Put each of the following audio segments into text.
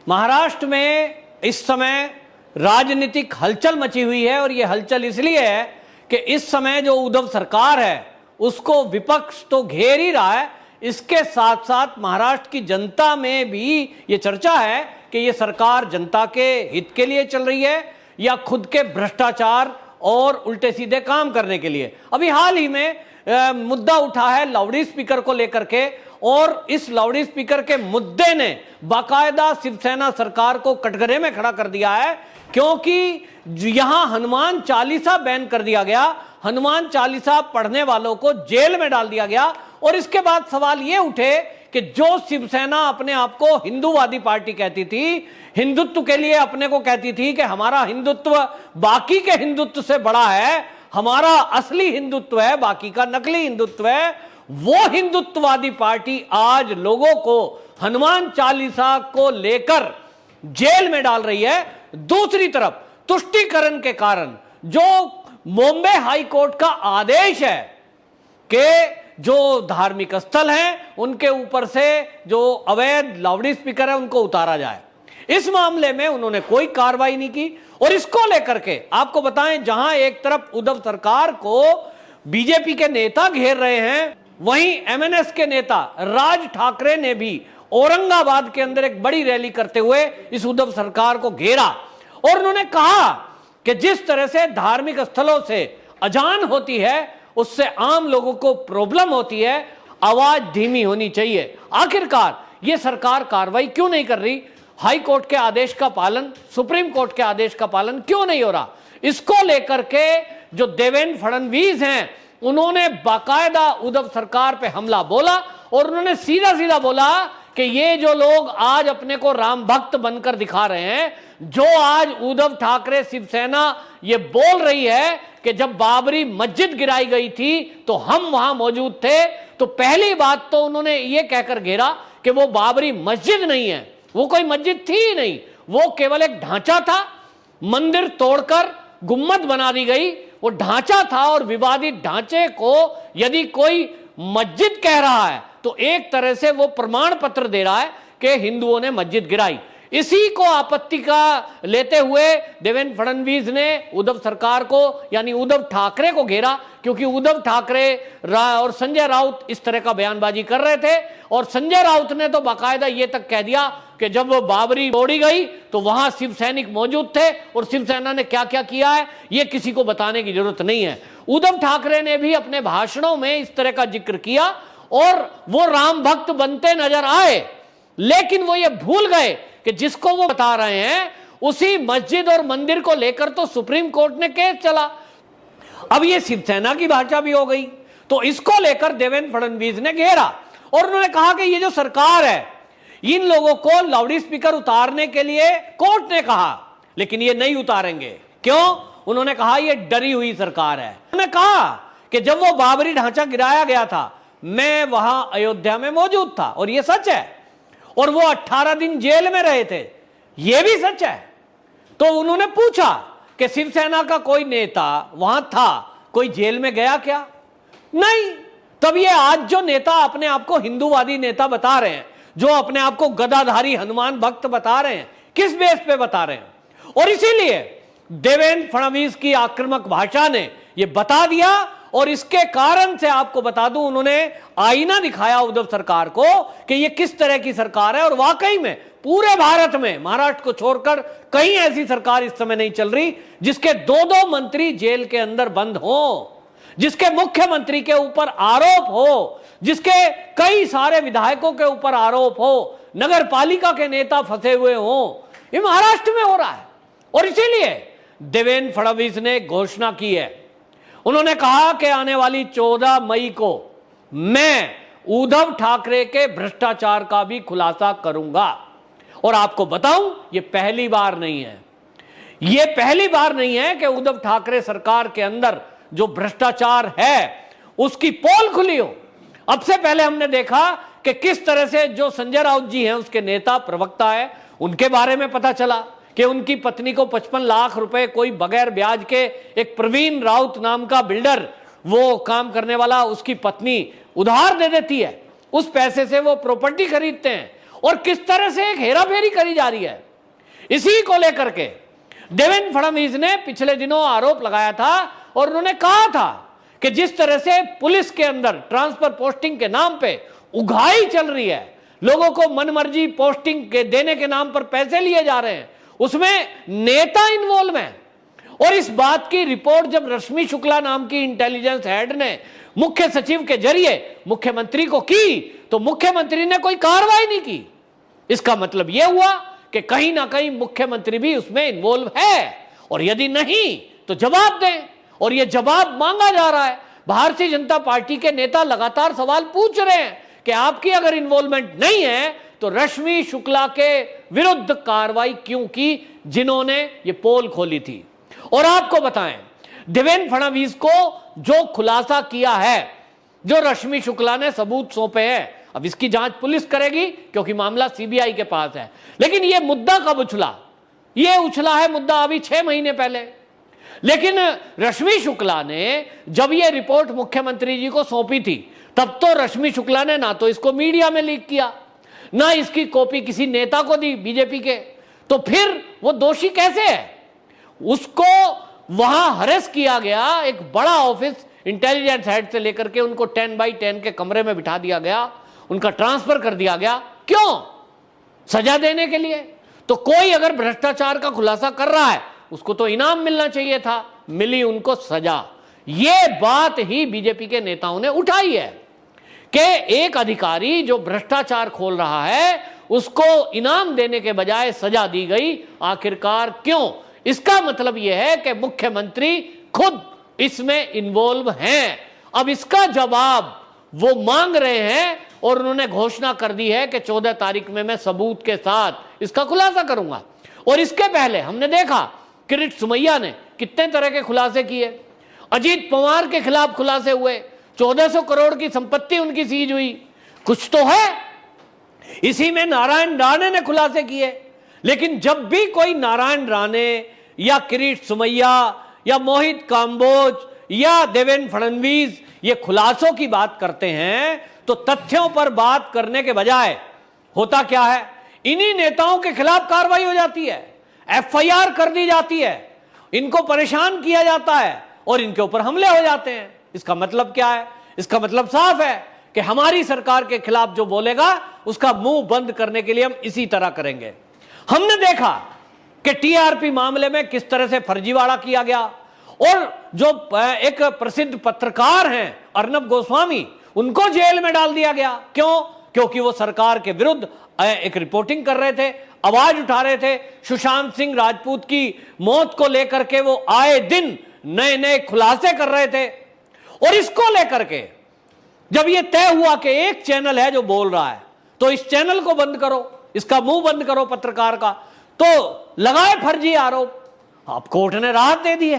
महाराष्ट्र में इस समय राजनीतिक हलचल मची हुई है और यह हलचल इसलिए है कि इस समय जो उद्धव सरकार है उसको विपक्ष तो घेर ही रहा है, इसके साथ साथ महाराष्ट्र की जनता में भी ये चर्चा है कि ये सरकार जनता के हित के लिए चल रही है या खुद के भ्रष्टाचार और उल्टे सीधे काम करने के लिए। अभी हाल ही में मुद्दा उठा है लाउड स्पीकर को लेकर के, और इस लाउड स्पीकर के मुद्दे ने बाकायदा शिवसेना सरकार को कटघरे में खड़ा कर दिया है, क्योंकि यहां हनुमान चालीसा बैन कर दिया गया, हनुमान चालीसा पढ़ने वालों को जेल में डाल दिया गया। और इसके बाद सवाल यह उठे कि जो शिवसेना अपने आप को हिंदूवादी पार्टी कहती थी, हिंदुत्व के लिए अपने को कहती थी कि हमारा हिंदुत्व बाकी के हिंदुत्व से बड़ा है, हमारा असली हिंदुत्व है, बाकी का नकली हिंदुत्व है, वो हिंदुत्ववादी पार्टी आज लोगों को हनुमान चालीसा को लेकर जेल में डाल रही है। दूसरी तरफ तुष्टीकरण के कारण जो बॉम्बे हाई कोर्ट का आदेश है कि जो धार्मिक स्थल हैं उनके ऊपर से जो अवैध लाउड स्पीकर है उनको उतारा जाए, इस मामले में उन्होंने कोई कार्रवाई नहीं की। और इसको लेकर के आपको बताएं, जहां एक तरफ उद्धव सरकार को बीजेपी के नेता घेर रहे हैं, वहीं एमएनएस के नेता राज ठाकरे ने भी औरंगाबाद के अंदर एक बड़ी रैली करते हुए इस उद्धव सरकार को घेरा और उन्होंने कहा कि जिस तरह से धार्मिक स्थलों से अजान होती है उससे आम लोगों को प्रॉब्लम होती है, आवाज धीमी होनी चाहिए। आखिरकार यह सरकार कार्रवाई क्यों नहीं कर रही? हाई कोर्ट के आदेश का पालन, सुप्रीम कोर्ट के आदेश का पालन क्यों नहीं हो रहा? इसको लेकर के जो देवेंद्र फडणवीस हैं उन्होंने बाकायदा उद्धव सरकार पे हमला बोला और उन्होंने सीधा सीधा बोला कि ये जो लोग आज अपने को राम भक्त बनकर दिखा रहे हैं, जो आज उद्धव ठाकरे शिवसेना ये बोल रही है कि जब बाबरी मस्जिद गिराई गई थी तो हम वहां मौजूद थे, तो पहली बात तो उन्होंने ये कहकर घेरा कि वो बाबरी मस्जिद नहीं है, वो कोई मस्जिद थी ही नहीं, वो केवल एक ढांचा था, मंदिर तोड़कर गुम्मद बना दी गई, वो ढांचा था। और विवादित ढांचे को यदि कोई मस्जिद कह रहा है तो एक तरह से वो प्रमाण पत्र दे रहा है कि हिंदुओं ने मस्जिद गिराई। इसी को आपत्ति का लेते हुए देवेंद्र फडणवीस ने उद्धव सरकार को यानी उद्धव ठाकरे को घेरा, क्योंकि उद्धव ठाकरे और संजय राउत इस तरह का बयानबाजी कर रहे थे। और संजय राउत ने तो बाकायदा ये तक कह दिया कि जब वो बाबरी तोड़ी गई तो वहां शिव सैनिक मौजूद थे और शिवसेना ने क्या क्या किया है ये किसी को बताने की जरूरत नहीं है। उद्धव ठाकरे ने भी अपने भाषणों में इस तरह का जिक्र किया और वो राम भक्त बनते नजर आए, लेकिन वो ये भूल गए कि जिसको वो बता रहे हैं उसी मस्जिद और मंदिर को लेकर तो सुप्रीम कोर्ट ने केस चला। अब ये शिवसेना की भाषा भी हो गई, तो इसको लेकर देवेंद्र फडणवीस ने घेरा और उन्होंने कहा कि ये जो सरकार है, इन लोगों को लाउड स्पीकर उतारने के लिए कोर्ट ने कहा, लेकिन ये नहीं उतारेंगे। क्यों? उन्होंने कहा ये डरी हुई सरकार है। उन्होंने कहा कि जब वो बाबरी ढांचा गिराया गया था मैं वहां अयोध्या में मौजूद था, और ये सच है, और वो 18 दिन जेल में रहे थे, ये भी सच है। तो उन्होंने पूछा कि शिवसेना का कोई नेता वहां था, कोई जेल में गया क्या? नहीं। तब ये आज जो नेता अपने आप को हिंदूवादी नेता बता रहे हैं, जो अपने आप को गदाधारी हनुमान भक्त बता रहे हैं, किस बेस पे बता रहे हैं? और इसीलिए देवेंद्र फडणवीस की आक्रामक भाषा ने यह बता दिया। और इसके कारण से आपको बता दूं, उन्होंने आईना दिखाया उद्धव सरकार को कि यह किस तरह की सरकार है। और वाकई में पूरे भारत में महाराष्ट्र को छोड़कर कहीं ऐसी सरकार इस समय नहीं चल रही जिसके दो मंत्री जेल के अंदर बंद हो, जिसके मुख्यमंत्री के ऊपर आरोप हो, जिसके कई सारे विधायकों के ऊपर आरोप हो, नगर पालिका के नेता फंसे हुए हो। ये महाराष्ट्र में हो रहा है। और इसीलिए देवेंद्र फडणवीस ने घोषणा की है, उन्होंने कहा कि आने वाली 14 मई को मैं उद्धव ठाकरे के भ्रष्टाचार का भी खुलासा करूंगा। और आपको बताऊं, ये पहली बार नहीं है, ये पहली बार नहीं है कि उद्धव ठाकरे सरकार के अंदर जो भ्रष्टाचार है उसकी पोल खुली हो। अब से पहले हमने देखा कि किस तरह से जो संजय राउत जी हैं, उसके नेता प्रवक्ता है, उनके बारे में पता चला कि उनकी पत्नी को 55 लाख रुपए कोई बगैर ब्याज के एक प्रवीण राउत नाम का बिल्डर, वो काम करने वाला, उसकी पत्नी उधार दे देती है, उस पैसे से वो प्रॉपर्टी खरीदते हैं और किस तरह से एक हेराफेरी करी जा रही है। इसी को लेकर के देवेंद्र फडणवीस ने पिछले दिनों आरोप लगाया था और उन्होंने कहा था कि जिस तरह से पुलिस के अंदर ट्रांसफर पोस्टिंग के नाम पे उगाही चल रही है, लोगों को मनमर्जी पोस्टिंग के देने के नाम पर पैसे लिए जा रहे हैं, उसमें नेता इन्वॉल्व हैं। और इस बात की रिपोर्ट जब रश्मि शुक्ला नाम की इंटेलिजेंस हेड ने मुख्य सचिव के जरिए मुख्यमंत्री को की, तो मुख्यमंत्री ने कोई कार्रवाई नहीं की। इसका मतलब यह हुआ कि कहीं ना कहीं मुख्यमंत्री भी उसमें इन्वॉल्व है, और यदि नहीं तो जवाब दें। और यह जवाब मांगा जा रहा है। भारतीय जनता पार्टी के नेता लगातार सवाल पूछ रहे हैं कि आपकी अगर इन्वॉल्वमेंट नहीं है तो रश्मि शुक्ला के विरुद्ध कार्रवाई क्यों की, जिन्होंने ये पोल खोली थी। और आपको बताएं, देवेंद्र फडणवीस को जो खुलासा किया है, जो रश्मि शुक्ला ने सबूत सौंपे हैं, अब इसकी जांच पुलिस करेगी क्योंकि मामला सीबीआई के पास है। लेकिन यह मुद्दा कब उछला? यह उछला है मुद्दा अभी 6 महीने पहले। लेकिन रश्मि शुक्ला ने जब यह रिपोर्ट मुख्यमंत्री जी को सौंपी थी, तब तो रश्मि शुक्ला ने ना तो इसको मीडिया में लीक किया, ना इसकी कॉपी किसी नेता को दी बीजेपी के। तो फिर वो दोषी कैसे है? उसको वहां हरेस किया गया, एक बड़ा ऑफिस इंटेलिजेंस हेड से लेकर के उनको 10x10 के कमरे में बिठा दिया गया, उनका ट्रांसफर कर दिया गया। क्यों? सजा देने के लिए। तो कोई अगर भ्रष्टाचार का खुलासा कर रहा है, उसको तो इनाम मिलना चाहिए था, मिली उनको सजा। यह बात ही बीजेपी के नेताओं ने उठाई है कि एक अधिकारी जो भ्रष्टाचार खोल रहा है, उसको इनाम देने के बजाय सजा दी गई। आखिरकार क्यों? इसका मतलब यह है कि मुख्यमंत्री खुद इसमें इन्वॉल्व हैं। अब इसका जवाब वो मांग रहे हैं और उन्होंने घोषणा कर दी है कि 14 तारीख में मैं सबूत के साथ इसका खुलासा करूंगा। और इसके पहले हमने देखा किरीट सोमैया ने कितने तरह के खुलासे किए। अजीत पवार के खिलाफ खुलासे हुए, 1400 करोड़ की संपत्ति उनकी सीज हुई। कुछ तो है। इसी में नारायण राणे ने खुलासे किए। लेकिन जब भी कोई नारायण राणे या किरीट सोमैया या मोहित काम्बोज या देवेंद्र फडणवीस ये खुलासों की बात करते हैं, तो तथ्यों पर बात करने के बजाय होता क्या है? इन्हीं नेताओं के खिलाफ कार्रवाई हो जाती है, एफआईआर कर दी जाती है, इनको परेशान किया जाता है और इनके ऊपर हमले हो जाते हैं। इसका मतलब क्या है? इसका मतलब साफ है कि हमारी सरकार के खिलाफ जो बोलेगा उसका मुंह बंद करने के लिए हम इसी तरह करेंगे। हमने देखा कि टीआरपी मामले में किस तरह से फर्जीवाड़ा किया गया, और जो एक प्रसिद्ध पत्रकार हैं अर्नब गोस्वामी, उनको जेल में डाल दिया गया। क्यों? क्योंकि वो सरकार के विरुद्ध एक रिपोर्टिंग कर रहे थे, आवाज उठा रहे थे। सुशांत सिंह राजपूत की मौत को लेकर के वो आए दिन नए नए खुलासे कर रहे थे। और इसको लेकर के जब ये तय हुआ कि एक चैनल है जो बोल रहा है, तो इस चैनल को बंद करो, इसका मुंह बंद करो पत्रकार का, तो लगाए फर्जी आरोप। अब कोर्ट ने राहत दे दी है।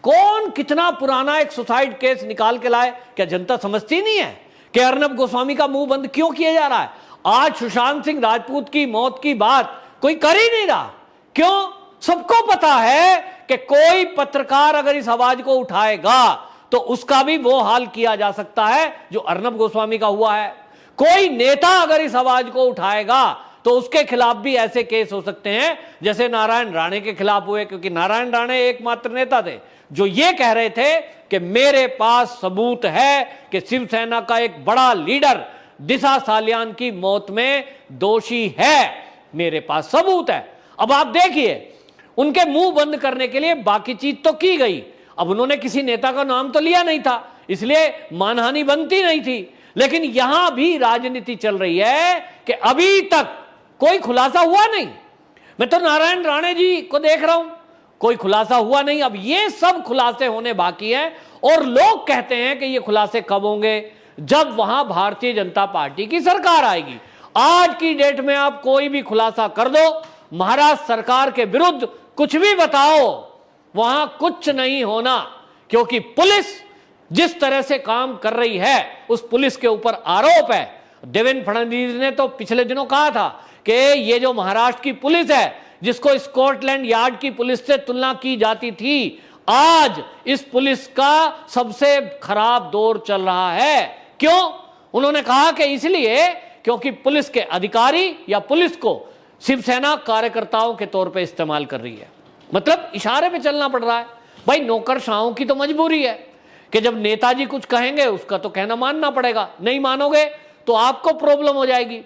कौन कितना पुराना एक सुसाइड केस निकाल के लाए? क्या जनता समझती नहीं है कि अर्नब गोस्वामी का मुंह बंद क्यों किया जा रहा है? आज सुशांत सिंह राजपूत की मौत की बात कोई कर ही नहीं रहा। क्यों? सबको पता है कि कोई पत्रकार अगर इस आवाज को उठाएगा तो उसका भी वो हाल किया जा सकता है जो अर्नब गोस्वामी का हुआ है। कोई नेता अगर इस आवाज को उठाएगा तो उसके खिलाफ भी ऐसे केस हो सकते हैं जैसे नारायण राणे के खिलाफ हुए, क्योंकि नारायण राणे एकमात्र नेता थे जो ये कह रहे थे कि मेरे पास सबूत है कि शिवसेना का एक बड़ा लीडर दिशा सालियान की मौत में दोषी है, मेरे पास सबूत है। अब आप देखिए, उनके मुंह बंद करने के लिए बाकी चीज तो की गई। अब उन्होंने किसी नेता का नाम तो लिया नहीं था, इसलिए मानहानि बनती नहीं थी। लेकिन यहां भी राजनीति चल रही है कि अभी तक कोई खुलासा हुआ नहीं। मैं तो नारायण राणे जी को देख रहा हूं, कोई खुलासा हुआ नहीं। अब ये सब खुलासे होने बाकी हैं और लोग कहते हैं कि ये खुलासे कब होंगे? जब वहां भारतीय जनता पार्टी की सरकार आएगी। आज की डेट में आप कोई भी खुलासा कर दो, महाराष्ट्र सरकार के विरुद्ध कुछ भी बताओ, वहां कुछ नहीं होना, क्योंकि पुलिस जिस तरह से काम कर रही है उस पुलिस के ऊपर आरोप है। देवेंद्र फडणवीस ने तो पिछले दिनों कहा था कि ये जो महाराष्ट्र की पुलिस है, जिसको स्कॉटलैंड यार्ड की पुलिस से तुलना की जाती थी, आज इस पुलिस का सबसे खराब दौर चल रहा है। क्यों? उन्होंने कहा कि इसलिए क्योंकि पुलिस के अधिकारी या पुलिस को शिवसेना कार्यकर्ताओं के तौर पे इस्तेमाल कर रही है। मतलब इशारे पे चलना पड़ रहा है। भाई नौकरशाहों की तो मजबूरी है कि जब नेताजी कुछ कहेंगे उसका तो कहना मानना पड़ेगा, नहीं मानोगे तो आपको प्रॉब्लम हो जाएगी।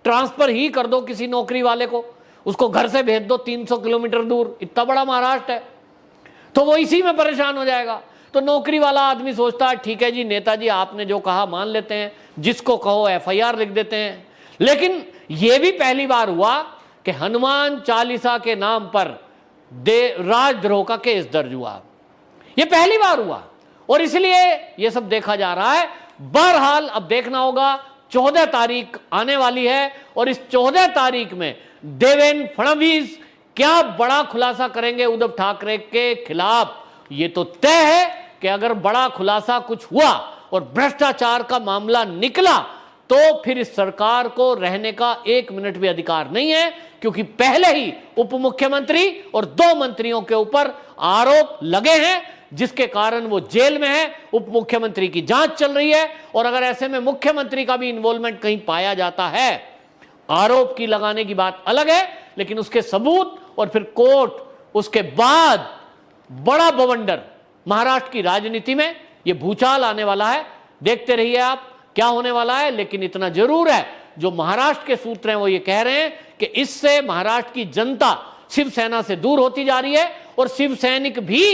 ट्रांसफर ही कर दो किसी नौकरी वाले को, उसको घर से भेज दो 300 किलोमीटर दूर, इतना बड़ा महाराष्ट्र है, तो वो इसी में परेशान हो जाएगा। तो नौकरी वाला आदमी सोचता है ठीक है जी नेताजी आपने जो कहा मान लेते हैं, जिसको कहो FIR लिख देते हैं। लेकिन यह भी पहली बार हुआ कि हनुमान चालीसा के नाम पर राजद्रोह का केस दर्ज हुआ, यह पहली बार हुआ और इसलिए यह सब देखा जा रहा है। बहरहाल अब देखना होगा, 14 तारीख आने वाली है और इस 14 तारीख में देवेंद्र फडणवीस क्या बड़ा खुलासा करेंगे उद्धव ठाकरे के खिलाफ। यह तो तय है कि अगर बड़ा खुलासा कुछ हुआ और भ्रष्टाचार का मामला निकला तो फिर इस सरकार को रहने का 1 मिनट भी अधिकार नहीं है, क्योंकि पहले ही उप मुख्यमंत्री और 2 मंत्रियों के ऊपर आरोप लगे हैं, जिसके कारण वो जेल में है। उप मुख्यमंत्री की जांच चल रही है और अगर ऐसे में मुख्यमंत्री का भी इन्वॉल्वमेंट कहीं पाया जाता है, आरोप की लगाने की बात अलग है, लेकिन उसके सबूत और फिर कोर्ट, उसके बाद बड़ा बवंडर महाराष्ट्र की राजनीति में यह भूचाल आने वाला है। देखते रहिए आप क्या होने वाला है। लेकिन इतना जरूर है, जो महाराष्ट्र के सूत्र हैं वो ये कह रहे हैं कि इससे महाराष्ट्र की जनता शिवसेना से दूर होती जा रही है और शिवसैनिक भी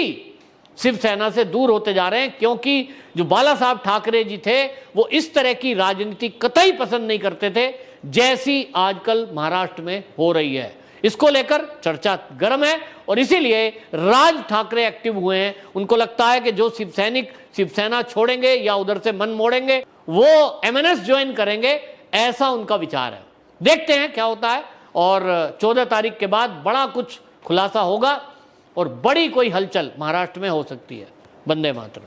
शिवसेना से दूर होते जा रहे हैं, क्योंकि जो बाला साहब ठाकरे जी थे वो इस तरह की राजनीति कतई पसंद नहीं करते थे जैसी आजकल महाराष्ट्र में हो रही है। इसको लेकर चर्चा गर्म है और इसीलिए राज ठाकरे एक्टिव हुए हैं। उनको लगता है कि जो शिवसैनिक शिवसेना छोड़ेंगे या उधर से मन मोड़ेंगे वो MNS ज्वाइन करेंगे, ऐसा उनका विचार है। देखते हैं क्या होता है और 14 तारीख के बाद बड़ा कुछ खुलासा होगा और बड़ी कोई हलचल महाराष्ट्र में हो सकती है। वंदे मातरम।